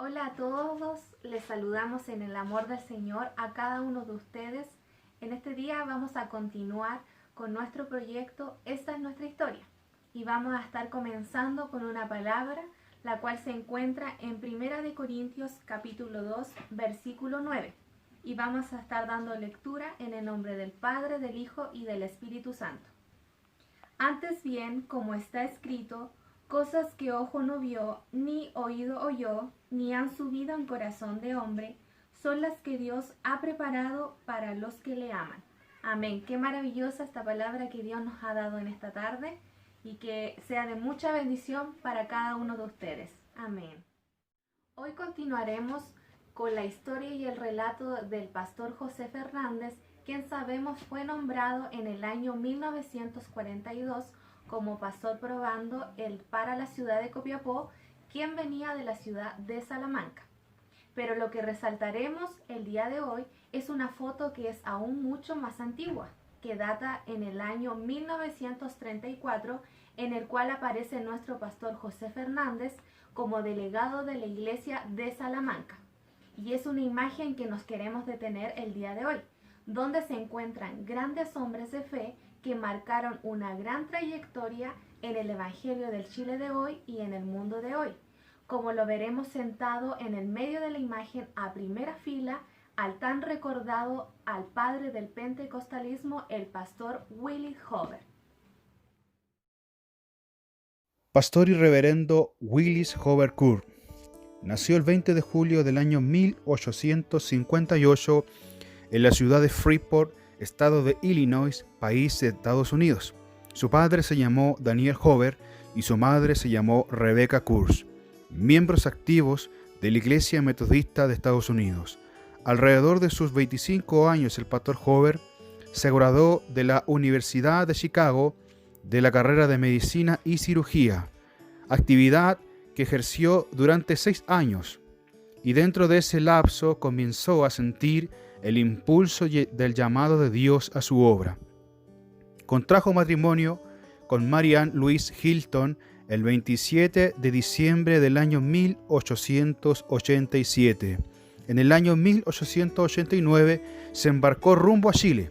Hola a todos, les saludamos en el amor del Señor a cada uno de ustedes. En este día vamos a continuar con nuestro proyecto Esta es nuestra historia y vamos a estar comenzando con una palabra la cual se encuentra en 1 Corintios capítulo 2 versículo 9 y vamos a estar dando lectura en el nombre del Padre, del Hijo y del Espíritu Santo. Antes bien, como está escrito, cosas que ojo no vio, ni oído oyó, ni han subido en corazón de hombre, son las que Dios ha preparado para los que le aman. Amén. Qué maravillosa esta palabra que Dios nos ha dado en esta tarde y que sea de mucha bendición para cada uno de ustedes. Amén. Hoy continuaremos con la historia y el relato del pastor José Fernández, quien sabemos fue nombrado en el año 1942 como pastor probando para la ciudad de Copiapó, quien venía de la ciudad de Salamanca. Pero lo que resaltaremos el día de hoy es una foto que es aún mucho más antigua, que data en el año 1934, en el cual aparece nuestro pastor José Fernández como delegado de la iglesia de Salamanca. Y es una imagen que nos queremos detener el día de hoy, donde se encuentran grandes hombres de fe que marcaron una gran trayectoria en el Evangelio del Chile de hoy y en el mundo de hoy, como lo veremos sentado en el medio de la imagen a primera fila al tan recordado al padre del pentecostalismo, el pastor Willis Hoover. Pastor y reverendo Willis Hoover Kerr nació el 20 de julio del año 1858 en la ciudad de Freeport, estado de Illinois, país de Estados Unidos. Su padre se llamó Daniel Hoover y su madre se llamó Rebecca Kurz, miembros activos de la Iglesia Metodista de Estados Unidos. Alrededor de sus 25 años, el pastor Hoover se graduó de la Universidad de Chicago de la carrera de Medicina y Cirugía, actividad que ejerció durante 6 años, y dentro de ese lapso comenzó a sentir el impulso del llamado de Dios a su obra. Contrajo matrimonio con Mary Ann Louise Hilton el 27 de diciembre del año 1887. En el año 1889 se embarcó rumbo a Chile,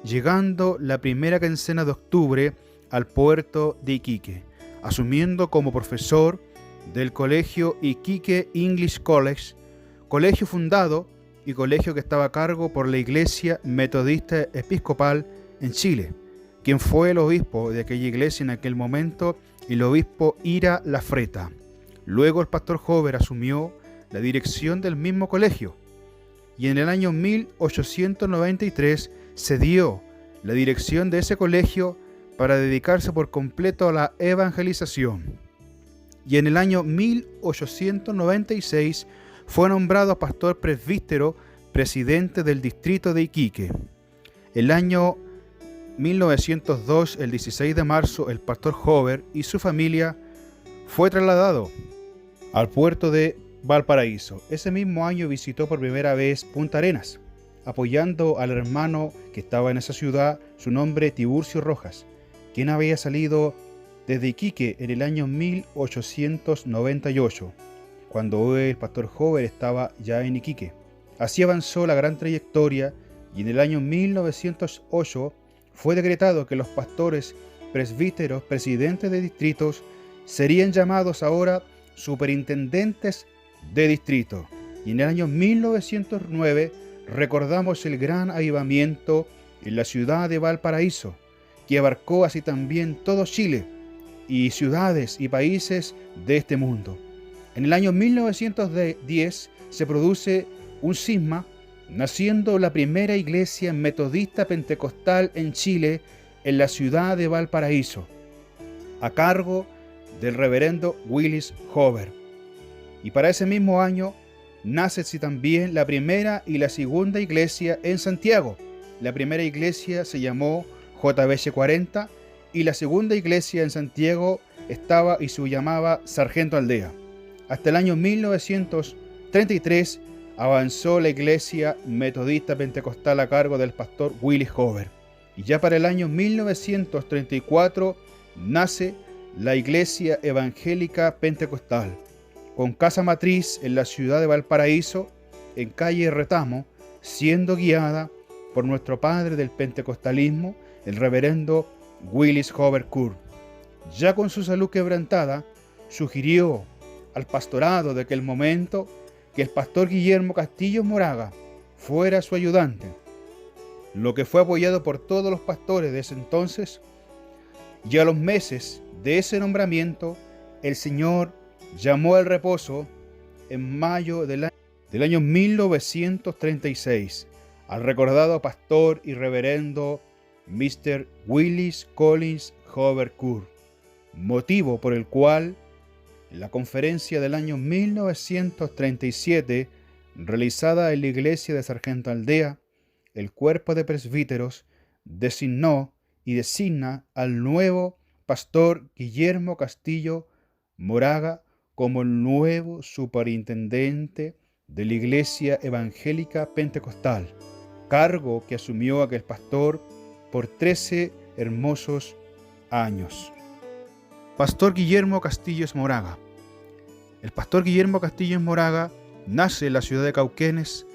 llegando la primera quincena de octubre al puerto de Iquique, asumiendo como profesor del colegio Iquique English College, colegio fundado y colegio que estaba a cargo por la Iglesia Metodista Episcopal en Chile, quien fue el obispo de aquella iglesia en aquel momento, el obispo Ira Lafreta. Luego el pastor Hover asumió la dirección del mismo colegio y en el año 1893 cedió la dirección de ese colegio para dedicarse por completo a la evangelización. Y en el año 1896 fue nombrado pastor presbítero presidente del distrito de Iquique. El año 1902, el 16 de marzo, el pastor Hover y su familia fue trasladado al puerto de Valparaíso. Ese mismo año visitó por primera vez Punta Arenas, apoyando al hermano que estaba en esa ciudad, su nombre Tiburcio Rojas, quien había salido desde Iquique en el año 1898, cuando el pastor Hover estaba ya en Iquique. Así avanzó la gran trayectoria y en el año 1908 fue decretado que los pastores presbíteros presidentes de distritos serían llamados ahora superintendentes de distrito. Y en el año 1909 recordamos el gran avivamiento en la ciudad de Valparaíso, que abarcó así también todo Chile y ciudades y países de este mundo. En el año 1910 se produce un cisma, naciendo la primera iglesia metodista pentecostal en Chile, en la ciudad de Valparaíso, a cargo del reverendo Willis Hover. Y para ese mismo año nace así también la primera y la segunda iglesia en Santiago. La primera iglesia se llamó JBC 40 y la segunda iglesia en Santiago estaba y se llamaba Sargento Aldea. Hasta el año 1933 avanzó la iglesia metodista pentecostal a cargo del pastor Willis Hover. Y ya para el año 1934 nace la iglesia evangélica pentecostal, con casa matriz en la ciudad de Valparaíso, en calle Retamo, siendo guiada por nuestro padre del pentecostalismo, el reverendo Willis Hover Curr. Ya con su salud quebrantada, sugirió al pastorado de aquel momento que el pastor Guillermo Castillo Moraga fuera su ayudante, lo que fue apoyado por todos los pastores de ese entonces. Y a los meses de ese nombramiento, el Señor llamó al reposo en mayo del año 1936 al recordado pastor y reverendo Mr. Willis Collins Hover Curr, motivo por el cual en la conferencia del año 1937 realizada en la iglesia de Sargento Aldea, el cuerpo de presbíteros designó y designa al nuevo pastor Guillermo Castillo Moraga como el nuevo superintendente de la Iglesia Evangélica Pentecostal, cargo que asumió aquel pastor por 13 hermosos años. Pastor Guillermo Castillos Moraga. El pastor Guillermo Castillos Moraga nace en la ciudad de Cauquenes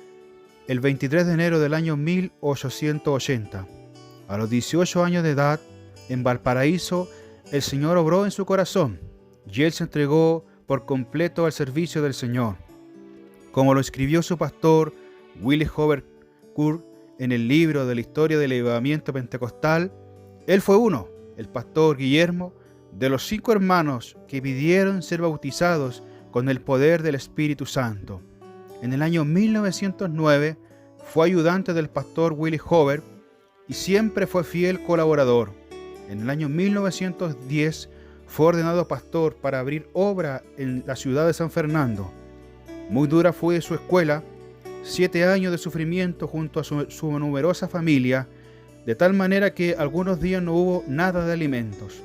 el 23 de enero del año 1880. A los 18 años de edad, en Valparaíso, el Señor obró en su corazón y él se entregó por completo al servicio del Señor. Como lo escribió su pastor Willis Hover Curr en el libro de la historia del avivamiento pentecostal, él fue uno, el pastor Guillermo, de los 5 hermanos que pidieron ser bautizados con el poder del Espíritu Santo. En el año 1909 fue ayudante del pastor Willis Hover y siempre fue fiel colaborador. En el año 1910 fue ordenado pastor para abrir obra en la ciudad de San Fernando. Muy dura fue su escuela, 7 años de sufrimiento junto a su numerosa familia, de tal manera que algunos días no hubo nada de alimentos.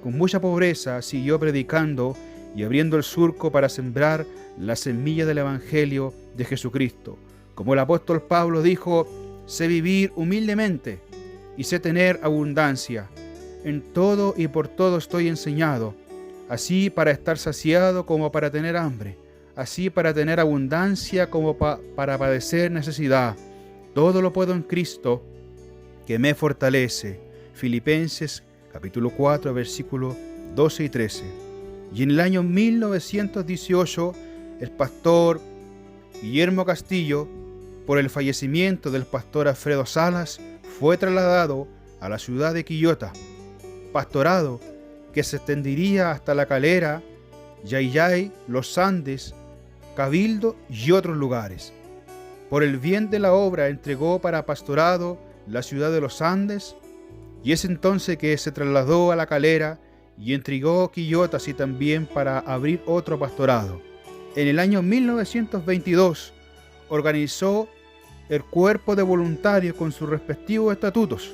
Con mucha pobreza siguió predicando y abriendo el surco para sembrar la semilla del Evangelio de Jesucristo. Como el apóstol Pablo dijo: sé vivir humildemente y sé tener abundancia. En todo y por todo estoy enseñado, así para estar saciado como para tener hambre, así para tener abundancia como para padecer necesidad. Todo lo puedo en Cristo que me fortalece. Filipenses capítulo 4, versículos 12 y 13. Y en el año 1918, el pastor Guillermo Castillo, por el fallecimiento del pastor Alfredo Salas, fue trasladado a la ciudad de Quillota, pastorado que se extendería hasta La Calera, Yayay, Los Andes, Cabildo y otros lugares. Por el bien de la obra entregó para pastorado la ciudad de Los Andes, y es entonces que se trasladó a La Calera y entregó Quillota así también para abrir otro pastorado. En el año 1922 organizó el cuerpo de voluntarios con sus respectivos estatutos.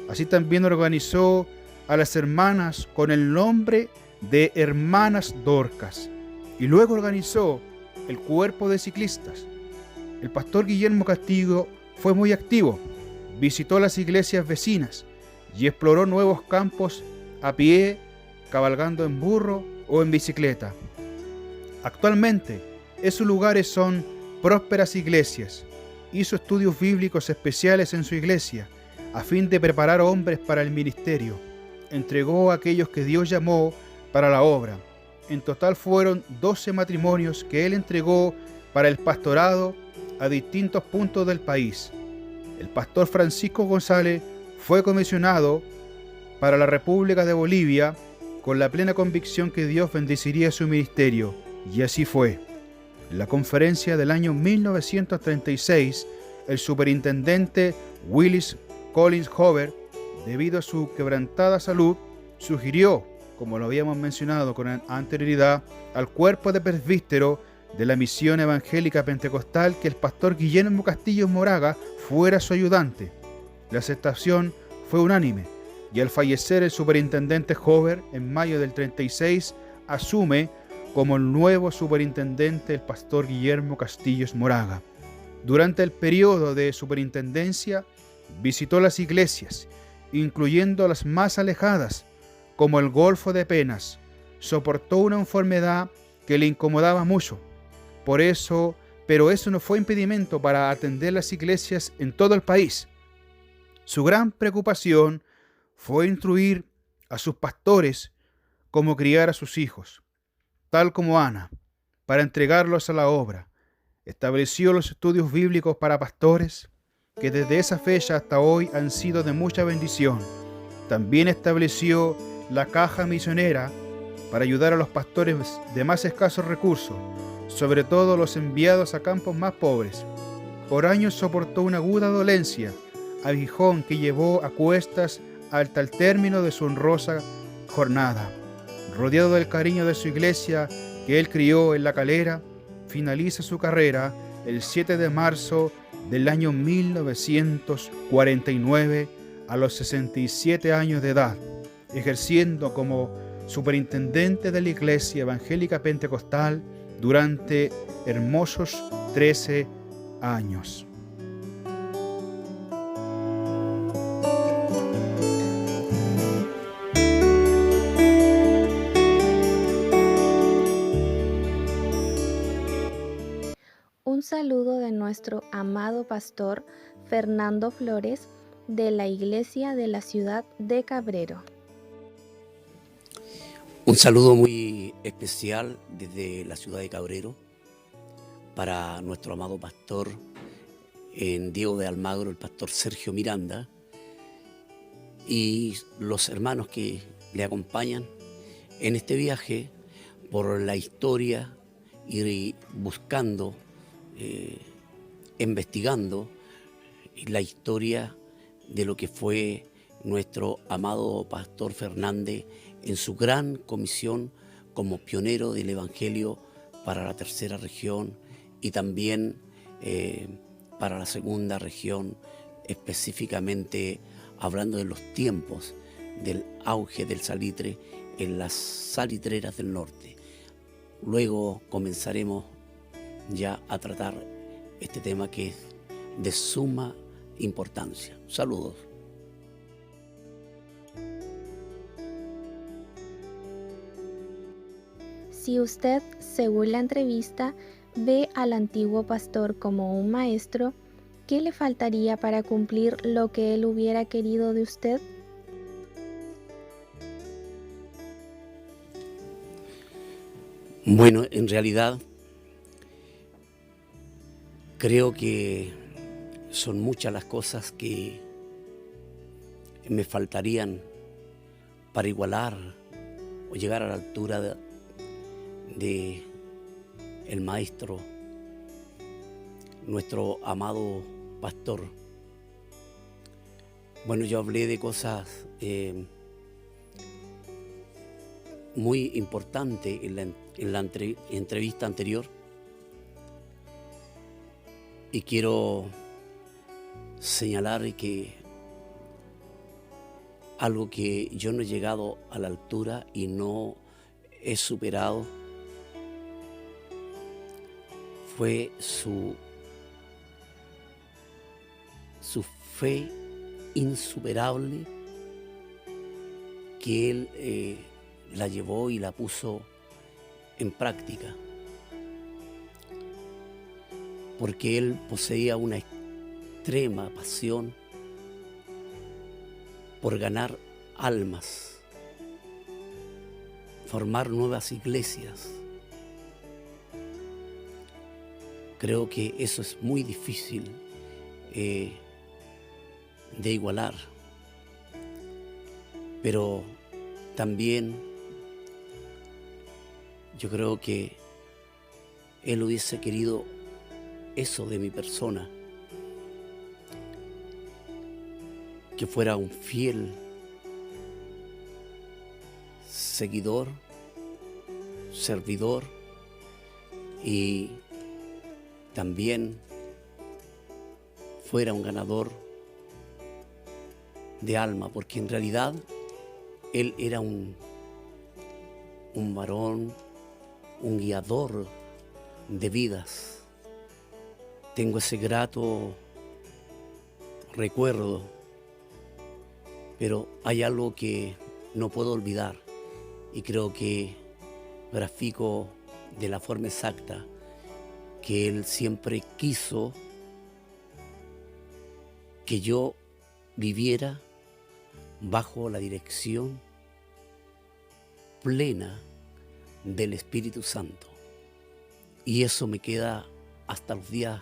Así también organizó a las hermanas con el nombre de Hermanas Dorcas, y luego organizó el cuerpo de ciclistas. El pastor Guillermo Castillo fue muy activo, visitó las iglesias vecinas y exploró nuevos campos a pie, cabalgando en burro o en bicicleta. Actualmente, esos lugares son prósperas iglesias. Hizo estudios bíblicos especiales en su iglesia a fin de preparar hombres para el ministerio. Entregó a aquellos que Dios llamó para la obra. En total fueron 12 matrimonios que él entregó para el pastorado a distintos puntos del país. El pastor Francisco González fue comisionado para la República de Bolivia con la plena convicción que Dios bendeciría su ministerio, y así fue. En la conferencia del año 1936, el superintendente Willis Collins Hoover, debido a su quebrantada salud, sugirió, como lo habíamos mencionado con anterioridad, al cuerpo de presbítero de la Misión Evangélica Pentecostal que el pastor Guillermo Castillo Moraga fuera su ayudante. La aceptación fue unánime, y al fallecer el superintendente Hoover en mayo del 36, asume como el nuevo superintendente el pastor Guillermo Castillos Moraga. Durante el periodo de superintendencia, visitó las iglesias, incluyendo las más alejadas, como el Golfo de Penas. Soportó una enfermedad que le incomodaba mucho. Pero eso no fue impedimento para atender las iglesias en todo el país. Su gran preocupación fue instruir a sus pastores cómo criar a sus hijos, tal como Ana, para entregarlos a la obra. Estableció los estudios bíblicos para pastores, que desde esa fecha hasta hoy han sido de mucha bendición. También estableció la caja misionera para ayudar a los pastores de más escasos recursos, sobre todo los enviados a campos más pobres. Por años soportó una aguda dolencia, aguijón que llevó a cuestas hasta el término de su honrosa jornada. Rodeado del cariño de su iglesia que él crió en La Calera, finaliza su carrera el 7 de marzo del año 1949 a los 67 años de edad, ejerciendo como superintendente de la Iglesia Evangélica Pentecostal durante hermosos 13 años. Un saludo de nuestro amado pastor Fernando Flores de la Iglesia de la ciudad de Cabrero. Un saludo muy especial desde la ciudad de Cabrero para nuestro amado pastor en Diego de Almagro, el pastor Sergio Miranda, y los hermanos que le acompañan en este viaje por la historia y buscando, investigando la historia de lo que fue nuestro amado pastor Fernández en su gran comisión como pionero del Evangelio para la tercera región y también para la segunda región, específicamente hablando de los tiempos del auge del salitre en las salitreras del norte. Luego comenzaremos ya a tratar este tema que es de suma importancia. Saludos. Si usted, según la entrevista, ve al antiguo pastor como un maestro, ¿qué le faltaría para cumplir lo que él hubiera querido de usted? Bueno, en realidad creo que son muchas las cosas que me faltarían para igualar o llegar a la altura de el maestro, nuestro amado pastor. Bueno, yo hablé de cosas muy importantes en la entrevista anterior, y quiero señalar que algo que yo no he llegado a la altura y no he superado fue su fe insuperable, que él la llevó y la puso en práctica, porque él poseía una extrema pasión por ganar almas, formar nuevas iglesias. Creo que eso es muy difícil de igualar, pero también yo creo que él hubiese querido eso de mi persona, que fuera un fiel seguidor, servidor, y también fuera un ganador de alma, porque en realidad él era un varón, un guiador de vidas. Tengo ese grato recuerdo, pero hay algo que no puedo olvidar y creo que grafico de la forma exacta, que él siempre quiso que yo viviera bajo la dirección plena del Espíritu Santo. Y eso me queda hasta los días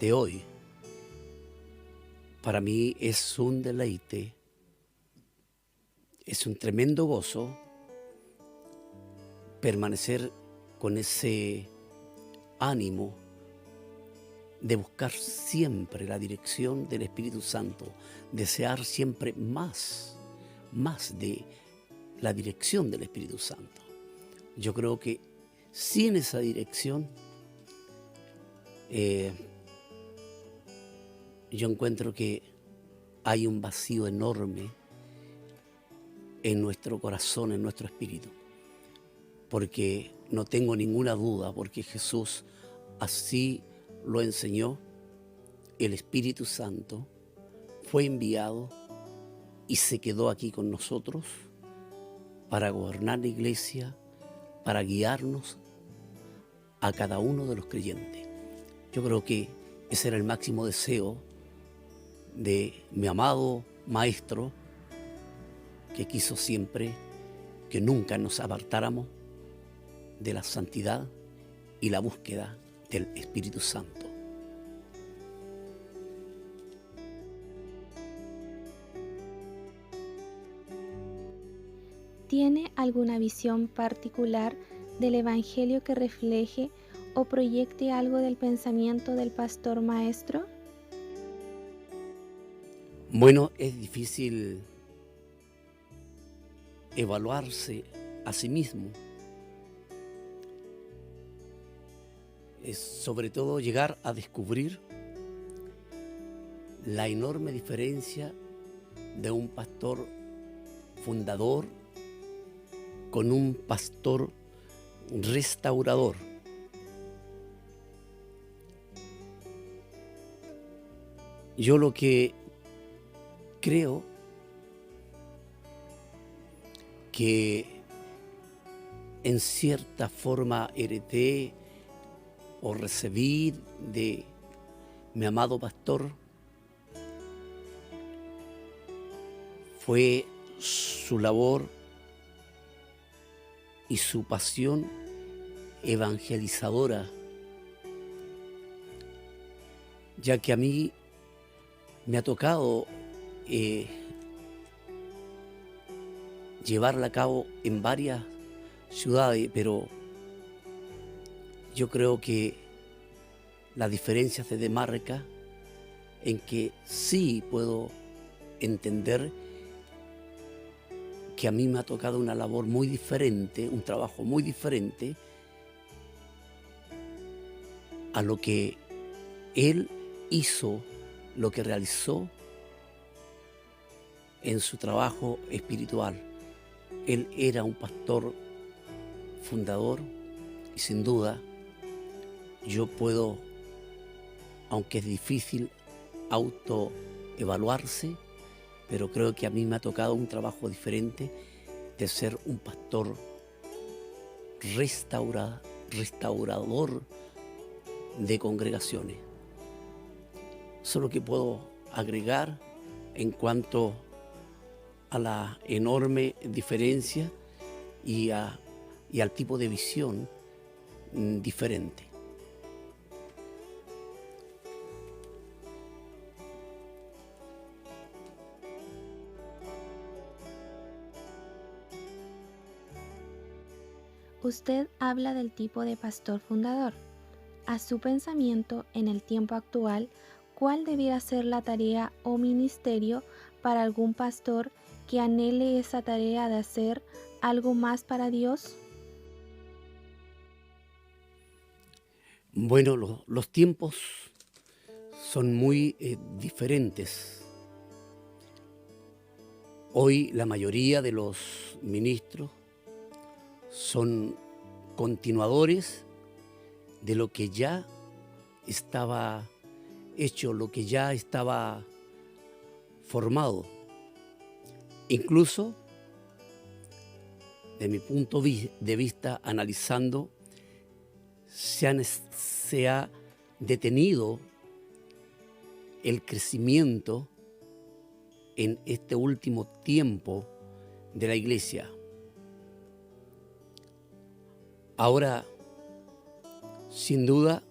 de hoy. Para mí es un deleite, es un tremendo gozo permanecer con ese ánimo de buscar siempre la dirección del Espíritu Santo, desear siempre más de la dirección del Espíritu Santo. Yo creo que sin esa dirección, yo encuentro que hay un vacío enorme en nuestro corazón, en nuestro espíritu, porque no tengo ninguna duda, porque Jesús así lo enseñó. El Espíritu Santo fue enviado y se quedó aquí con nosotros para gobernar la iglesia, para guiarnos a cada uno de los creyentes. Yo creo que ese era el máximo deseo de mi amado Maestro, que quiso siempre que nunca nos apartáramos de la santidad y la búsqueda del Espíritu Santo. ¿Tiene alguna visión particular del Evangelio que refleje o proyecte algo del pensamiento del pastor maestro? Bueno, es difícil evaluarse a sí mismo. Es sobre todo llegar a descubrir la enorme diferencia de un pastor fundador con un pastor restaurador. Yo lo que creo que en cierta forma heredé o recibí de mi amado pastor fue su labor y su pasión evangelizadora, ya que a mí me ha tocado llevarla a cabo en varias ciudades, pero yo creo que la diferencia se demarca en que sí puedo entender que a mí me ha tocado una labor muy diferente, un trabajo muy diferente a lo que él hizo, lo que realizó en su trabajo espiritual. Él era un pastor fundador y sin duda yo puedo, aunque es difícil autoevaluarse, pero creo que a mí me ha tocado un trabajo diferente de ser un pastor restaurador de congregaciones. Eso es lo que puedo agregar en cuanto a la enorme diferencia y al tipo de visión diferente. Usted habla del tipo de pastor fundador. A su pensamiento, en el tiempo actual, ¿cuál debiera ser la tarea o ministerio para algún pastor que anhele esa tarea de hacer algo más para Dios? Bueno, los tiempos son muy diferentes. Hoy la mayoría de los ministros son continuadores de lo que ya estaba hecho, lo que ya estaba formado. Incluso, de mi punto de vista, analizando, se ha detenido el crecimiento en este último tiempo de la iglesia. Ahora, sin duda,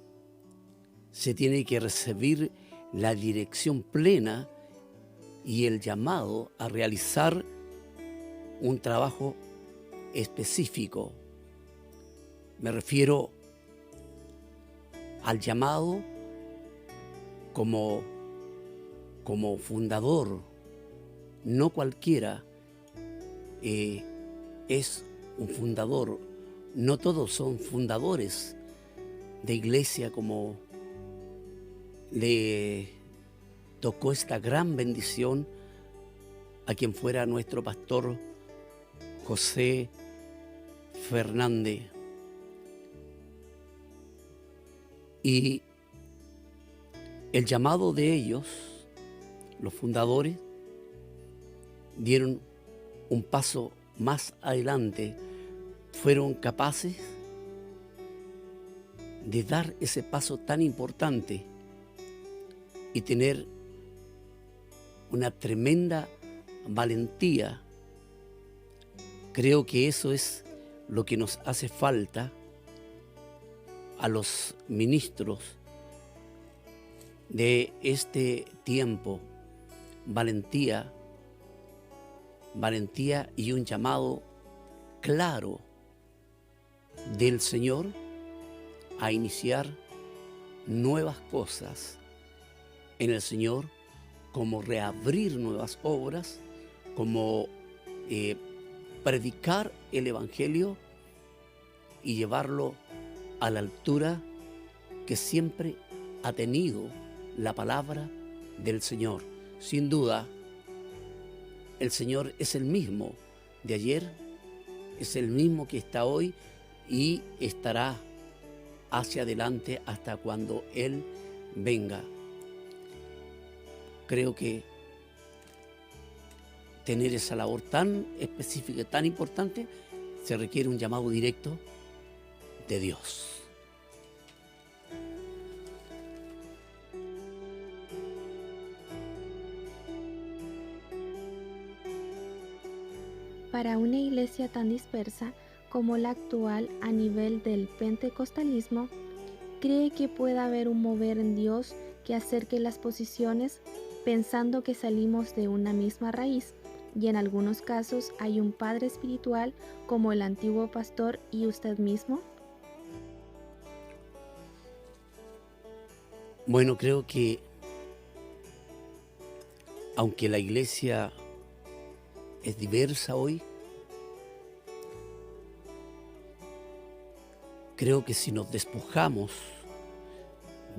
se tiene que recibir la dirección plena y el llamado a realizar un trabajo específico. Me refiero al llamado como fundador. No cualquiera es un fundador. No todos son fundadores de iglesia como le tocó esta gran bendición a quien fuera nuestro pastor José Fernández. Y el llamado de ellos, los fundadores, dieron un paso más adelante, fueron capaces de dar ese paso tan importante y tener una tremenda valentía. Creo que eso es lo que nos hace falta a los ministros de este tiempo. Valentía y un llamado claro del Señor a iniciar nuevas cosas en el Señor, como reabrir nuevas obras, como predicar el Evangelio y llevarlo a la altura que siempre ha tenido la palabra del Señor. Sin duda, el Señor es el mismo de ayer, es el mismo que está hoy y estará hacia adelante hasta cuando Él venga. Creo que tener esa labor tan específica, tan importante, se requiere un llamado directo de Dios. Para una iglesia tan dispersa como la actual a nivel del pentecostalismo, ¿cree que pueda haber un mover en Dios que acerque las posiciones, pensando que salimos de una misma raíz, y en algunos casos hay un padre espiritual como el antiguo pastor y usted mismo? Bueno, creo que aunque la iglesia es diversa hoy, creo que si nos despojamos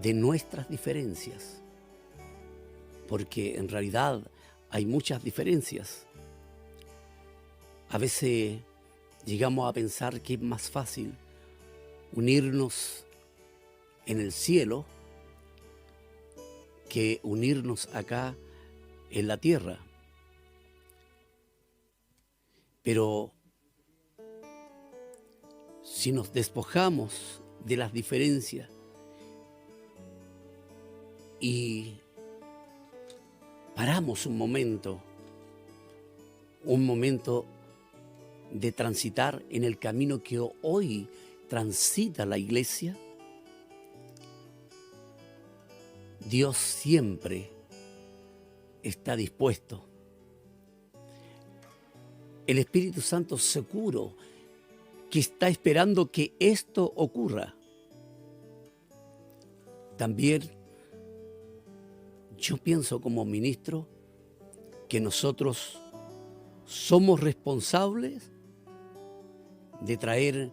de nuestras diferencias, porque en realidad hay muchas diferencias, a veces llegamos a pensar que es más fácil unirnos en el cielo que unirnos acá en la tierra. Pero si nos despojamos de las diferencias y paramos un momento de transitar en el camino que hoy transita la iglesia, Dios siempre está dispuesto. El Espíritu Santo seguro que está esperando que esto ocurra. También yo pienso como ministro que nosotros somos responsables de traer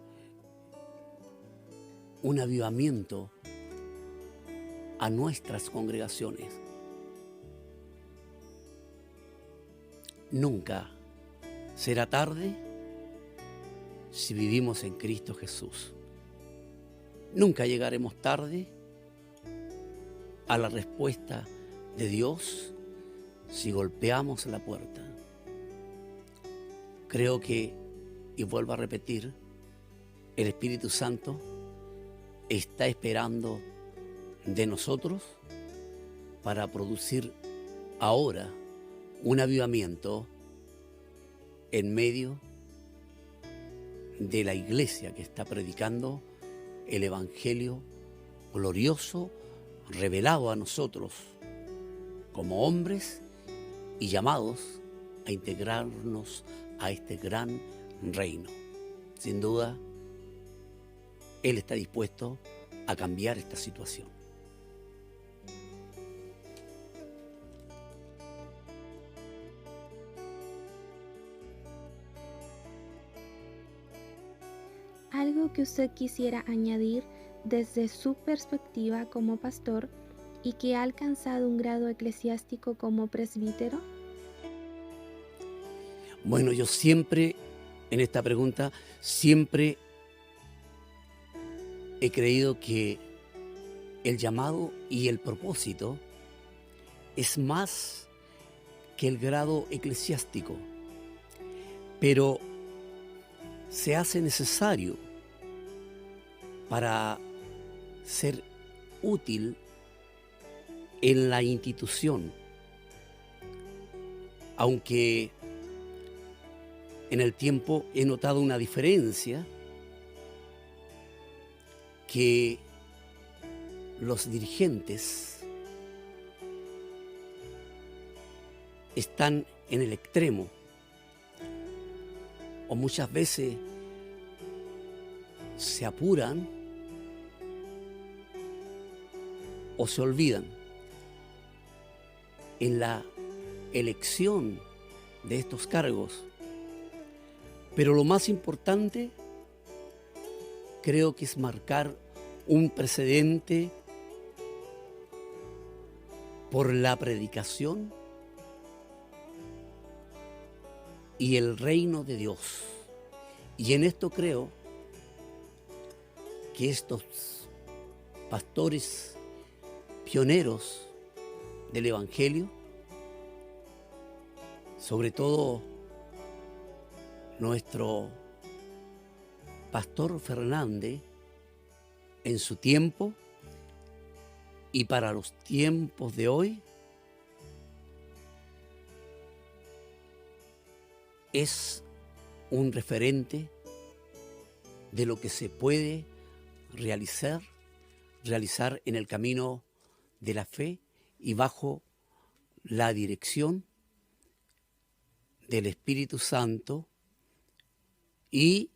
un avivamiento a nuestras congregaciones. Nunca será tarde si vivimos en Cristo Jesús. Nunca llegaremos tarde a la respuesta de Dios si golpeamos la puerta. Creo que, y vuelvo a repetir, el Espíritu Santo está esperando de nosotros para producir ahora un avivamiento en medio de la iglesia que está predicando el Evangelio glorioso revelado a nosotros como hombres y llamados a integrarnos a este gran reino. Sin duda, Él está dispuesto a cambiar esta situación. ¿Algo que usted quisiera añadir desde su perspectiva como pastor y que ha alcanzado un grado eclesiástico como presbítero? Bueno, yo siempre, en esta pregunta, siempre he creído que el llamado y el propósito es más que el grado eclesiástico, pero se hace necesario para ser útil en la institución, aunque en el tiempo he notado una diferencia, que los dirigentes están en el extremo o muchas veces se apuran o se olvidan en la elección de estos cargos. Pero lo más importante creo que es marcar un precedente por la predicación y el reino de Dios. Y en esto creo que estos pastores pioneros del Evangelio, sobre todo nuestro pastor Fernández, en su tiempo y para los tiempos de hoy, es un referente de lo que se puede realizar en el camino de la fe y bajo la dirección del Espíritu Santo y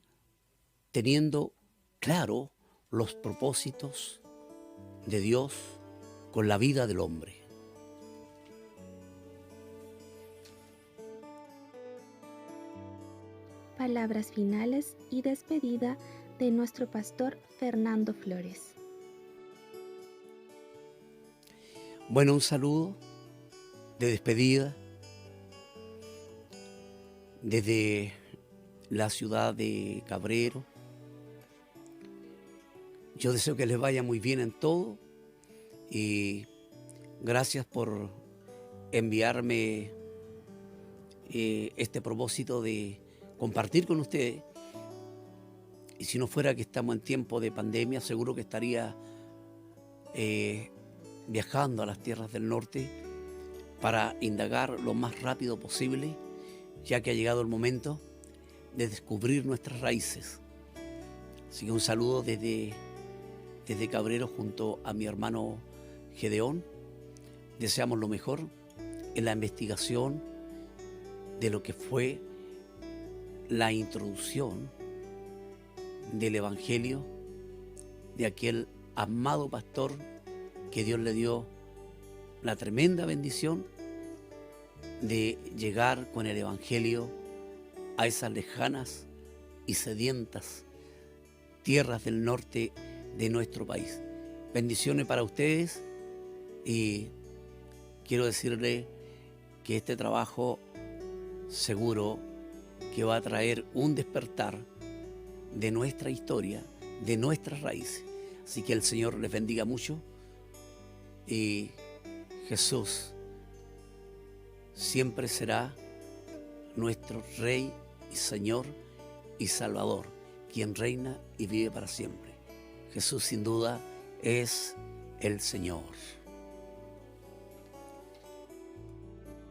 teniendo claro los propósitos de Dios con la vida del hombre. Palabras finales y despedida de nuestro pastor Fernando Flores. Bueno, un saludo de despedida desde la ciudad de Cabrero. Yo deseo que les vaya muy bien en todo y gracias por enviarme este propósito de compartir con ustedes. Y si no fuera que estamos en tiempo de pandemia, seguro que estaría viajando a las tierras del norte para indagar lo más rápido posible, ya que ha llegado el momento de descubrir nuestras raíces. Así que un saludo desde Cabrero junto a mi hermano Gedeón. Deseamos lo mejor en la investigación de lo que fue la introducción del Evangelio de aquel amado pastor que Dios le dio la tremenda bendición de llegar con el Evangelio a esas lejanas y sedientas tierras del norte de nuestro país. Bendiciones para ustedes y quiero decirle que este trabajo seguro que va a traer un despertar de nuestra historia, de nuestras raíces. Así que el Señor les bendiga mucho y Jesús siempre será nuestro Rey y Señor y Salvador, quien reina y vive para siempre. Jesús sin duda es el Señor.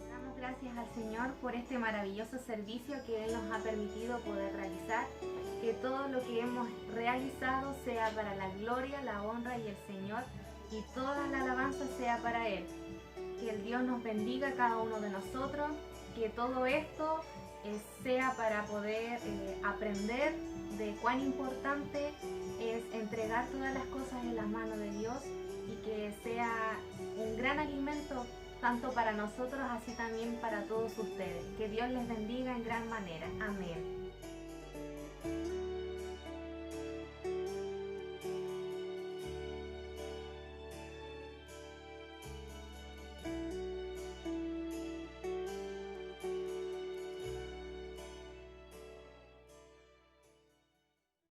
Damos gracias al Señor por este maravilloso servicio que Él nos ha permitido poder realizar. Que todo lo que hemos realizado sea para la gloria, la honra y el Señor, y toda la alabanza sea para Él. Que el Dios nos bendiga a cada uno de nosotros, que todo esto sea para poder aprender de cuán importante es entregar todas las cosas en las manos de Dios y que sea un gran alimento tanto para nosotros así también para todos ustedes. Que Dios les bendiga en gran manera. Amén.